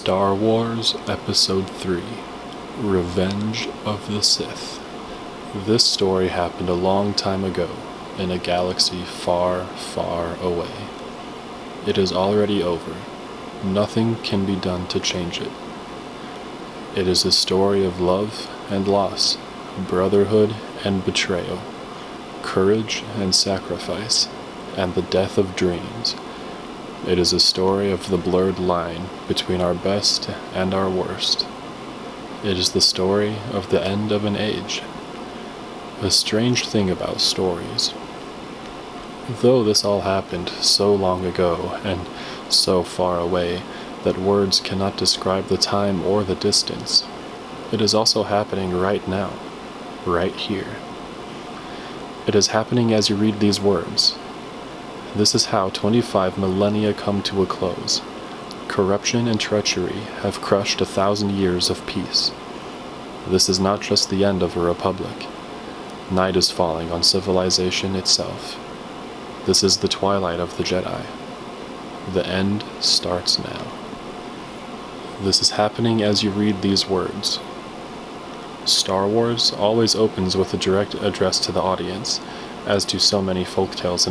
Star Wars Episode 3 Revenge of the Sith. This story happened a long time ago, in a galaxy far, far away. It is already over. Nothing can be done to change it. It is a story of love and loss, brotherhood and betrayal, courage and sacrifice, and the death of dreams. It is a story of the blurred line between our best and our worst. It is the story of the end of an age. A strange thing about stories. Though this all happened so long ago and so far away that words cannot describe the time or the distance, it is also happening right now, right here. It is happening as you read these words. This is how 25 millennia come to a close. Corruption and treachery have crushed 1,000 years of peace. This is not just the end of a republic. Night is falling on civilization itself. This is the twilight of the Jedi. The end starts now. This is happening as you read these words. Star Wars always opens with a direct address to the audience, as do so many folktales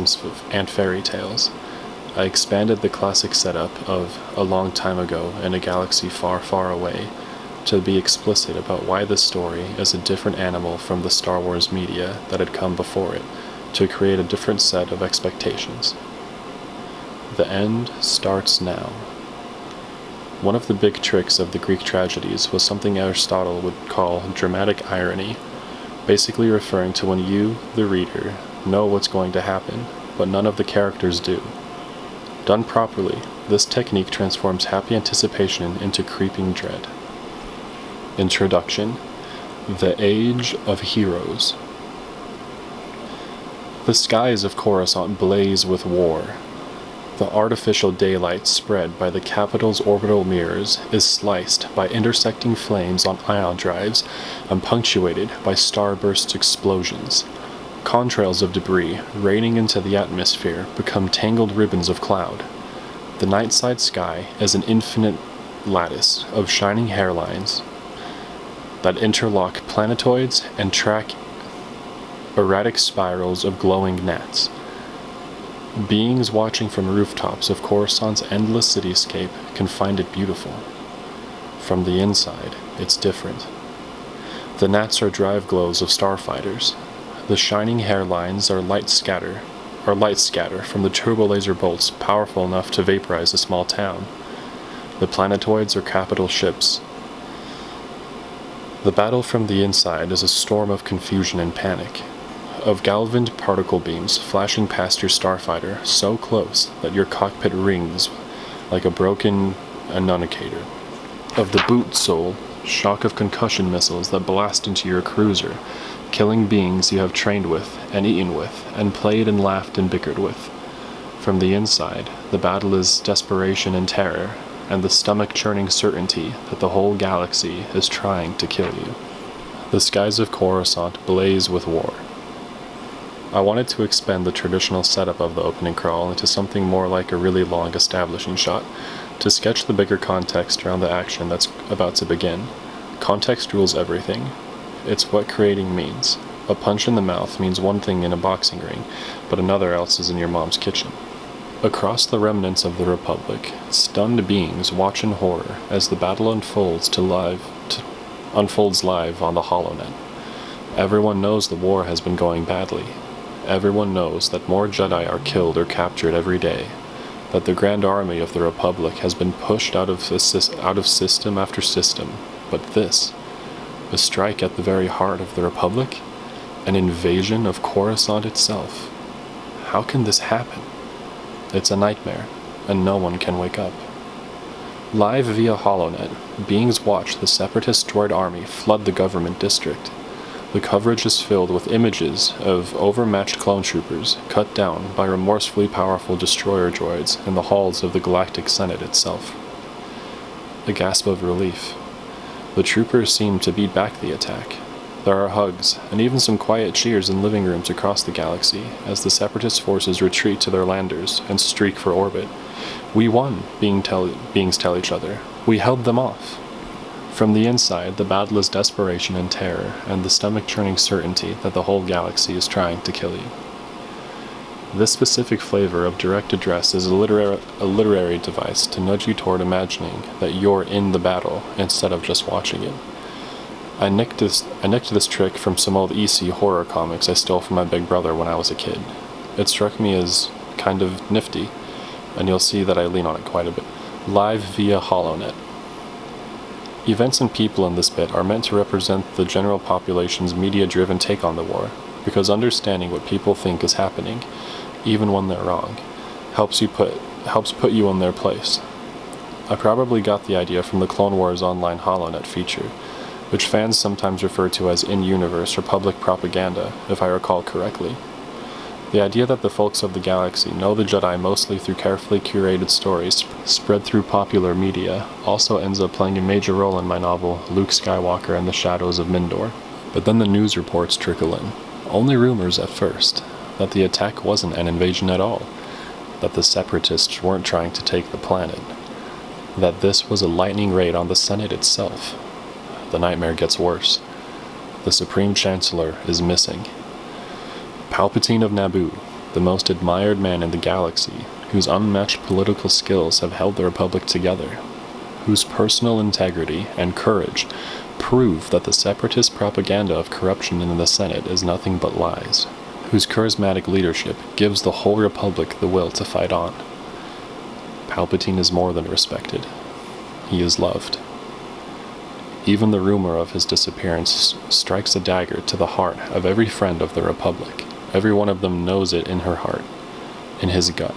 and fairy tales. I expanded the classic setup of a long time ago in a galaxy far, far away to be explicit about why this story is a different animal from the Star Wars media that had come before it, to create a different set of expectations. The end starts now. One of the big tricks of the Greek tragedies was something Aristotle would call dramatic irony, basically referring to when you, the reader, know what's going to happen, but none of the characters do. Done properly, this technique transforms happy anticipation into creeping dread. Introduction: The Age of Heroes. The skies of Coruscant blaze with war. The artificial daylight spread by the capital's orbital mirrors is sliced by intersecting flames on ion drives and punctuated by starburst explosions. Contrails of debris raining into the atmosphere become tangled ribbons of cloud. The nightside sky is an infinite lattice of shining hairlines that interlock planetoids and track erratic spirals of glowing gnats. Beings watching from rooftops of Coruscant's endless cityscape can find it beautiful. From the inside, it's different. The gnats are drive glows of starfighters. The shining hairlines are light scatter from the turbolaser bolts powerful enough to vaporize a small town. The planetoids are capital ships. The battle from the inside is a storm of confusion and panic, of galvaned particle beams flashing past your starfighter so close that your cockpit rings like a broken annunciator, of the boot sole shock of concussion missiles that blast into your cruiser, killing beings you have trained with and eaten with and played and laughed and bickered with. From the inside, the battle is desperation and terror, and the stomach-churning certainty that the whole galaxy is trying to kill you. The skies of Coruscant blaze with war. I wanted to expand the traditional setup of the opening crawl into something more like a really long establishing shot, to sketch the bigger context around the action that's about to begin. Context rules everything. It's what creating means. A punch in the mouth means one thing in a boxing ring, but another else is in your mom's kitchen. Across the remnants of the Republic, stunned beings watch in horror as the battle unfolds live on the HoloNet. Everyone knows the war has been going badly. Everyone knows that more Jedi are killed or captured every day, that the Grand Army of the Republic has been pushed out of system after system, but this, a strike at the very heart of the Republic, an invasion of Coruscant itself. How can this happen? It's a nightmare, and no one can wake up. Live via HoloNet, beings watch the Separatist droid army flood the government district. The coverage is filled with images of overmatched clone troopers cut down by remorsefully powerful destroyer droids in the halls of the Galactic Senate itself. A gasp of relief. The troopers seem to beat back the attack. There are hugs, and even some quiet cheers in living rooms across the galaxy as the Separatist forces retreat to their landers and streak for orbit, We won, beings tell each other. We held them off. From the inside, the battle is desperation and terror, and the stomach-churning certainty that the whole galaxy is trying to kill you. This specific flavor of direct address is a literary device to nudge you toward imagining that you're in the battle instead of just watching it. I nicked this trick from some old EC horror comics I stole from my big brother when I was a kid. It struck me as kind of nifty, and you'll see that I lean on it quite a bit. Live via HoloNet. Events and people in this bit are meant to represent the general population's media-driven take on the war, because understanding what people think is happening, even when they're wrong, helps put you in their place. I probably got the idea from the Clone Wars Online HoloNet feature, which fans sometimes refer to as in-universe or public propaganda, if I recall correctly. The idea that the folks of the galaxy know the Jedi mostly through carefully curated stories spread through popular media also ends up playing a major role in my novel Luke Skywalker and the Shadows of Mindor. But then the news reports trickle in. Only rumors at first, that the attack wasn't an invasion at all, that the Separatists weren't trying to take the planet, that this was a lightning raid on the Senate itself. The nightmare gets worse. The Supreme Chancellor is missing. Palpatine of Naboo, the most admired man in the galaxy, whose unmatched political skills have held the Republic together, whose personal integrity and courage prove that the separatist propaganda of corruption in the Senate is nothing but lies, whose charismatic leadership gives the whole Republic the will to fight on. Palpatine is more than respected. He is loved. Even the rumor of his disappearance strikes a dagger to the heart of every friend of the Republic. Every one of them knows it in her heart, in his gut,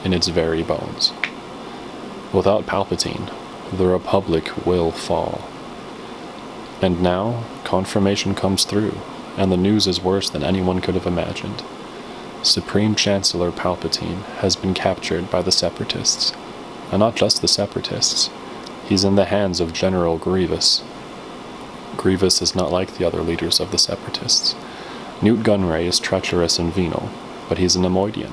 in its very bones. Without Palpatine, the Republic will fall. And now, confirmation comes through, and the news is worse than anyone could have imagined. Supreme Chancellor Palpatine has been captured by the Separatists. And not just the Separatists. He's in the hands of General Grievous. Grievous is not like the other leaders of the Separatists. Newt Gunray is treacherous and venal, but he's a Neimoidian.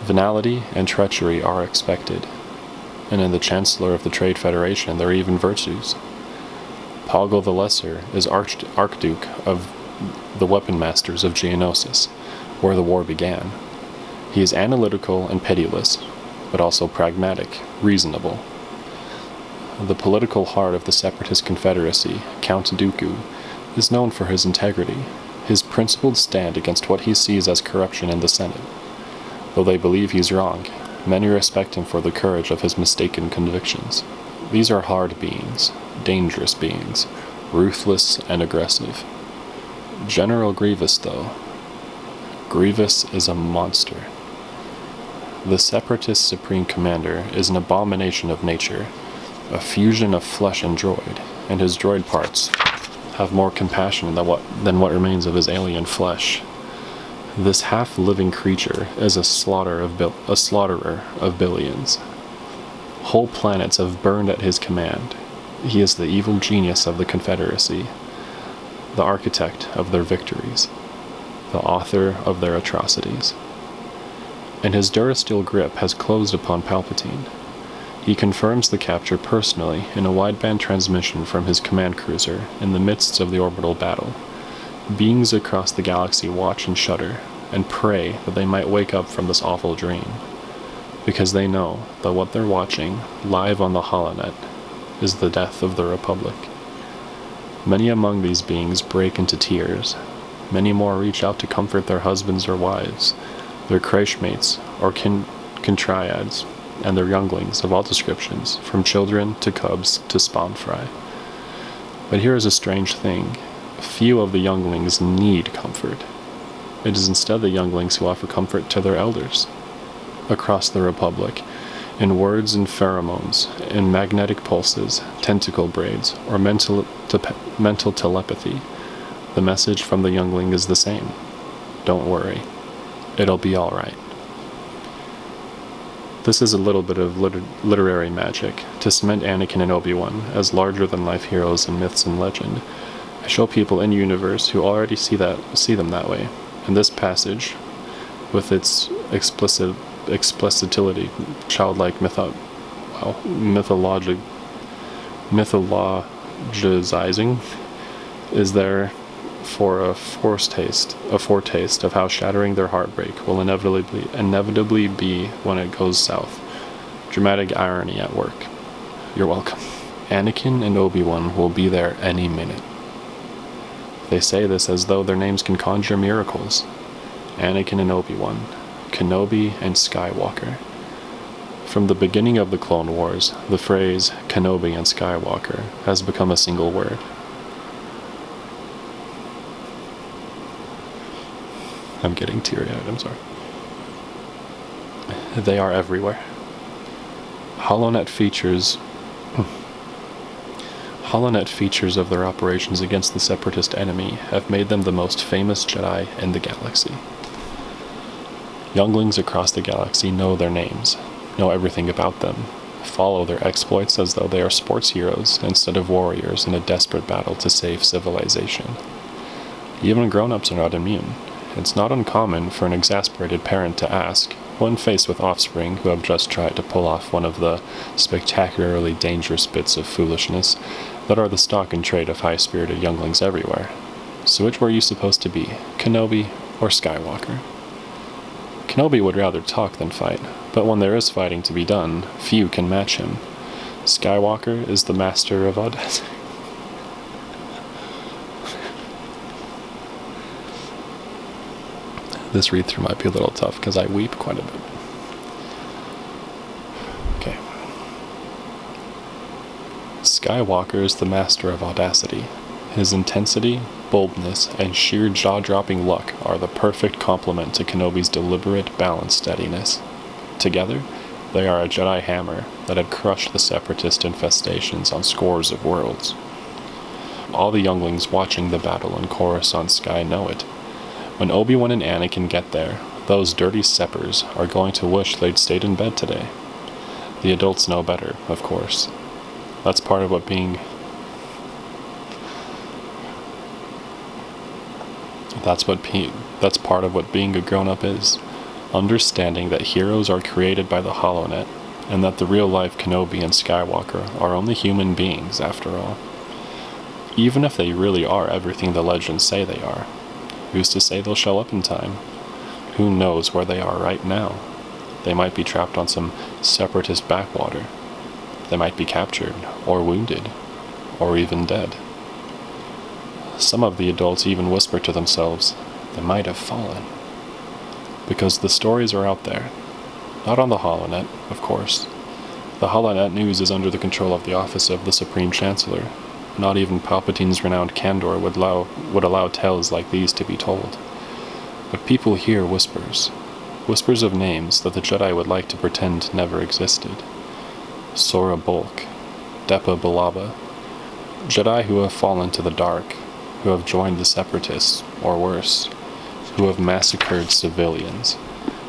Venality and treachery are expected, and in the Chancellor of the Trade Federation there are even virtues. Poggle the Lesser is Archduke of the Weapon Masters of Geonosis, where the war began. He is analytical and pitiless, but also pragmatic, reasonable. The political heart of the Separatist Confederacy, Count Dooku, is known for his integrity, his principled stand against what he sees as corruption in the Senate. Though they believe he's wrong, many respect him for the courage of his mistaken convictions. These are hard beings, dangerous beings, ruthless and aggressive. General Grievous, though, Grievous is a monster. The Separatist Supreme Commander is an abomination of nature, a fusion of flesh and droid, and his droid parts have more compassion than what remains of his alien flesh. This half-living creature is a slaughterer of billions. Whole planets have burned at his command. He is the evil genius of the Confederacy, the architect of their victories, the author of their atrocities. And his Durasteel grip has closed upon Palpatine. He confirms the capture personally in a wideband transmission from his command cruiser in the midst of the orbital battle. Beings across the galaxy watch and shudder, and pray that they might wake up from this awful dream, because they know that what they're watching, live on the HoloNet, is the death of the Republic. Many among these beings break into tears. Many more reach out to comfort their husbands or wives, their creche mates or contrayads, and their younglings of all descriptions, from children to cubs to spawn fry. But here is a strange thing. Few of the younglings need comfort. It is instead the younglings who offer comfort to their elders. Across the Republic, in words and pheromones, in magnetic pulses, tentacle braids, or mental telepathy, the message from the youngling is the same. Don't worry. It'll be all right. This is a little bit of literary magic to cement Anakin and Obi-Wan as larger-than-life heroes in myths and legend. I show people in universe who already see them that way. And this passage, with its explicit explicitity, childlike mythologizing is there for a foretaste of how shattering their heartbreak will inevitably be when it goes south. Dramatic irony at work. You're welcome. Anakin and Obi-Wan will be there any minute. They say this as though their names can conjure miracles. Anakin and Obi-Wan, Kenobi and Skywalker. From the beginning of the Clone Wars, the phrase Kenobi and Skywalker has become a single word. I'm getting teary-eyed, I'm sorry. They are everywhere. HoloNet features of their operations against the Separatist enemy have made them the most famous Jedi in the galaxy. Younglings across the galaxy know their names, know everything about them, follow their exploits as though they are sports heroes instead of warriors in a desperate battle to save civilization. Even grown-ups are not immune. It's not uncommon for an exasperated parent to ask, when faced with offspring who have just tried to pull off one of the spectacularly dangerous bits of foolishness that are the stock and trade of high-spirited younglings everywhere, so which were you supposed to be, Kenobi or Skywalker? Kenobi would rather talk than fight, but when there is fighting to be done, few can match him. Skywalker is the master of audacity. This read-through might be a little tough because I weep quite a bit. Okay. Skywalker is the master of audacity. His intensity, boldness, and sheer jaw-dropping luck are the perfect complement to Kenobi's deliberate, balanced steadiness. Together, they are a Jedi hammer that had crushed the Separatist infestations on scores of worlds. All the younglings watching the battle in Coruscant Sky know it. When Obi-Wan and Anakin get there, those dirty Seppers are going to wish they'd stayed in bed today. The adults know better, of course. That's part of what being a grown-up is. Understanding that heroes are created by the HoloNet, and that the real-life Kenobi and Skywalker are only human beings, after all. Even if they really are everything the legends say they are. Who's to say they'll show up in time? Who knows where they are right now? They might be trapped on some Separatist backwater. They might be captured, or wounded, or even dead. Some of the adults even whisper to themselves, they might have fallen. Because the stories are out there. Not on the HoloNet, of course. The HoloNet news is under the control of the Office of the Supreme Chancellor. Not even Palpatine's renowned candor would allow tales like these to be told. But people hear whispers. Whispers of names that the Jedi would like to pretend never existed. Sora Bulk, Depa Billaba, Jedi who have fallen to the dark, who have joined the Separatists, or worse, who have massacred civilians,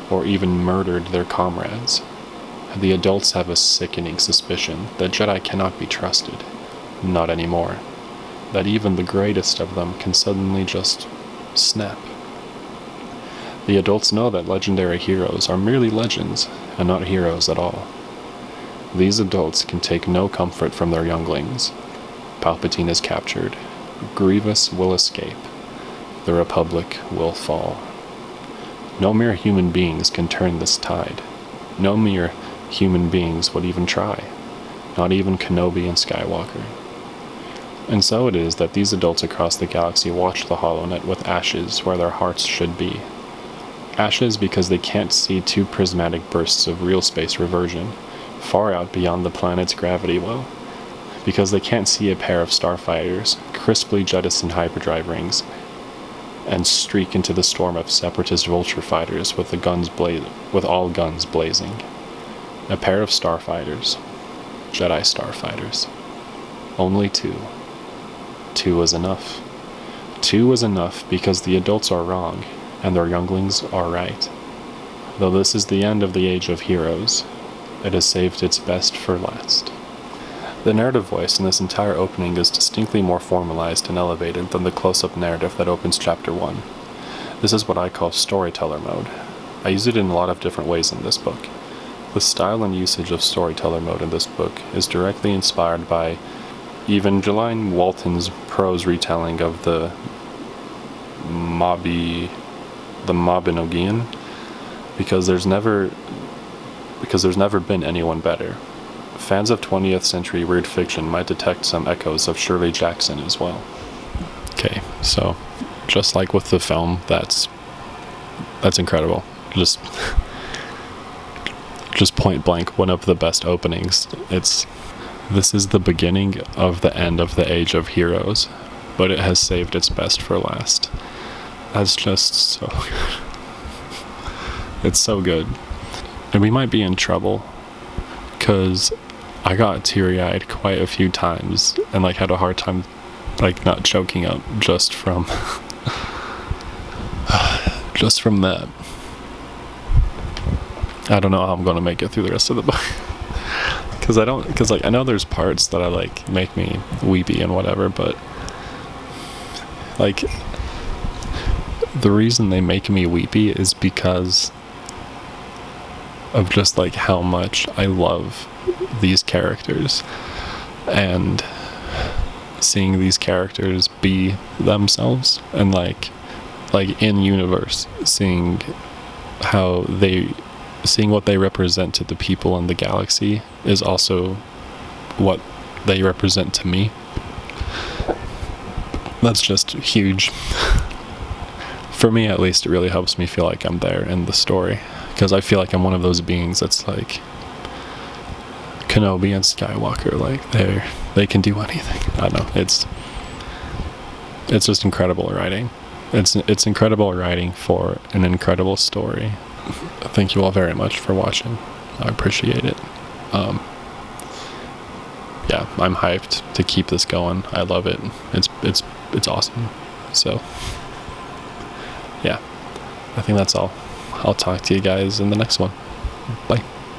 or even murdered their comrades. The adults have a sickening suspicion that Jedi cannot be trusted. Not anymore. That even the greatest of them can suddenly just snap. The adults know that legendary heroes are merely legends, and not heroes at all. These adults can take no comfort from their younglings. Palpatine is captured. Grievous will escape. The Republic will fall. No mere human beings can turn this tide. No mere human beings would even try. Not even Kenobi and Skywalker. And so it is that these adults across the galaxy watch the HoloNet with ashes where their hearts should be. Ashes because they can't see two prismatic bursts of real space reversion, far out beyond the planet's gravity well. Because they can't see a pair of starfighters crisply jettison hyperdrive rings and streak into the storm of Separatist vulture fighters with all guns blazing. A pair of starfighters. Jedi starfighters. Only two. 2 is enough. 2 is enough because the adults are wrong, and their younglings are right. Though this is the end of the age of heroes, it has saved its best for last. The narrative voice in this entire opening is distinctly more formalized and elevated than the close-up narrative that opens Chapter 1. This is what I call storyteller mode. I use it in a lot of different ways in this book. The style and usage of storyteller mode in this book is directly inspired by Evangeline Walton's prose retelling of the Mabinogion, because there's never been anyone better. Fans of 20th century weird fiction might detect some echoes of Shirley Jackson as well. Okay, so just like with the film, that's incredible. Just point blank, one of the best openings. This is the beginning of the end of the age of heroes, but it has saved its best for last. That's just so good. It's so good. And we might be in trouble, because I got teary-eyed quite a few times, and like had a hard time like not choking up just from that. I don't know how I'm going to make it through the rest of the book. Because I know there's parts that like make me weepy and whatever, but like the reason they make me weepy is because of just like how much I love these characters, and seeing these characters be themselves, and like in universe, seeing what they represent to the people in the galaxy is also what they represent to me. That's just huge. For me, at least, it really helps me feel like I'm there in the story, because I feel like I'm one of those beings that's like Kenobi and Skywalker, like they can do anything. I don't know, it's just incredible writing. It's incredible writing for an incredible story. Thank you all very much for watching. I appreciate it. Yeah, I'm hyped to keep this going. I love it. It's awesome. So yeah, I think that's all. I'll talk to you guys in the next one. Bye.